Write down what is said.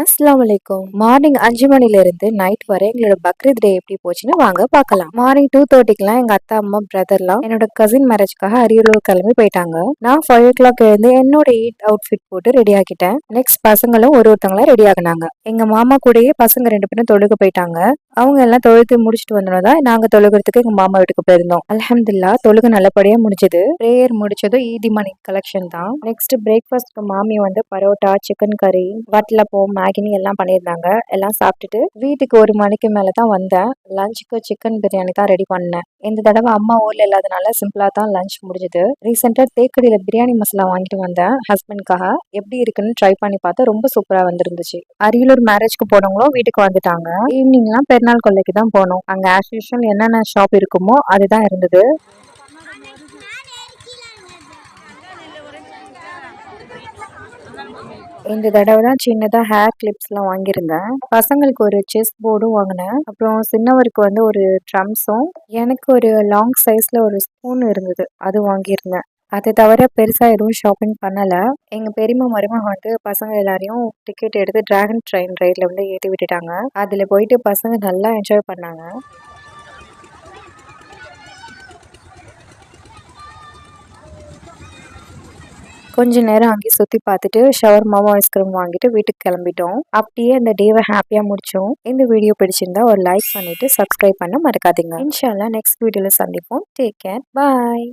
அஸ்ஸலாமு அலைக்கும். மார்னிங் 5 மணிலேருந்து நைட் வரை எங்களோட பக்ரீத் டே எப்படி போச்சுன்னு வாங்க பார்க்கலாம். மார்னிங் 2:30க்குலாம் எங்க அத்தா, அம்மா, பிரதர்லாம் என்னோட கசின் மேரேஜ்க்காக அரியலூர் கிளம்பி போயிட்டாங்க. நான் 5 o'clock எழுந்து என்னோட ஈத் அவுட்ஃபிட் போட்டு ரெடி ஆகிட்டேன். நெக்ஸ்ட் பசங்களும் ஒருத்தவங்களா ரெடி ஆகினாங்க. எங்க மாமா கூடயே பசங்க 2 பேரும் தொழுக போயிட்டாங்க. அவங்க எல்லாம் தொழுது முடிச்சுட்டு வந்தோம் தான் நாங்க தொழுகிறதுக்கு எங்க மாமா வீட்டுக்கு போயிருந்தோம். அல்ஹம்துலில்லாஹ் தொழுக நல்லபடியா முடிஞ்சது. பிரேயர் முடிச்சதும் ஈதி மணி கலெக்ஷன் தான். நெக்ஸ்ட் பிரேக்ஃபாஸ்ட்க்கு மாமி வந்து பரோட்டா, சிக்கன் கறி, வட்டலப்பம், மேகினி எல்லாம் பண்ணியிருந்தாங்க. எல்லாம் சாப்பிட்டுட்டு வீட்டுக்கு 1 மணிக்கு மேல தான் வந்தேன். லஞ்சுக்கு சிக்கன் பிரியாணி தான் ரெடி பண்ணேன். இந்த தடவை அம்மா ஊர்ல இல்லாதனால சிம்பிளா தான் லஞ்ச் முடிஞ்சது. ரீசெண்டா தேக்கடியில பிரியாணி மசாலா வாங்கிட்டு வந்தேன் ஹஸ்பண்ட்காக. எப்படி இருக்குன்னு ட்ரை பண்ணி பார்த்தா ரொம்ப சூப்பரா வந்திருந்துச்சு. அரியலூர் மேரேஜ்க்கு போனவங்களும் வீட்டுக்கு வந்துட்டாங்க. ஈவினிங்லாம் பெருநாள் கொல்லைக்கு தான் போனோம். அங்க ஆஸ் யூஷுவல் என்னென்ன ஷாப் இருக்குமோ அதுதான் இருந்தது. இந்த தடவை தான் சின்னதா ஹேர் கிளிப்ஸ்லாம் வாங்கியிருந்தேன். பசங்களுக்கு ஒரு செஸ் போர்டும் வாங்கினேன். அப்புறம் சின்னவருக்கு வந்து ஒரு ட்ரம்ஸும், எனக்கு ஒரு லாங் சைஸ்ல ஒரு ஸ்பூன் இருந்தது, அது வாங்கியிருந்தேன். அதை தவிர பெருசா எதுவும் ஷாப்பிங் பண்ணல. எங்க பெரியம்மா மருமக வந்து பசங்க எல்லாரையும் டிக்கெட் எடுத்து டிராகன் ட்ரெயின் ரைட்ல வந்து ஏற்றி விட்டுட்டாங்க. அதுல போயிட்டு பசங்க நல்லா என்ஜாய் பண்ணாங்க. கொஞ்ச நேரம் அங்கேயே சுற்றி பார்த்துட்டு ஷவர்மாவும் ஐஸ்கிரீம் வாங்கிட்டு வீட்டுக்கு கிளம்பிட்டோம். அப்படியே அந்த டேவை ஹாப்பியாக முடிச்சோம். இந்த வீடியோ பிடிச்சிருந்தா ஒரு லைக் பண்ணிட்டு சப்ஸ்கிரைப் பண்ண மறக்காதீங்க. இன்ஷால்லா நெக்ஸ்ட் வீடியோவில் சந்திப்போம். டேக் கேர், பாய்.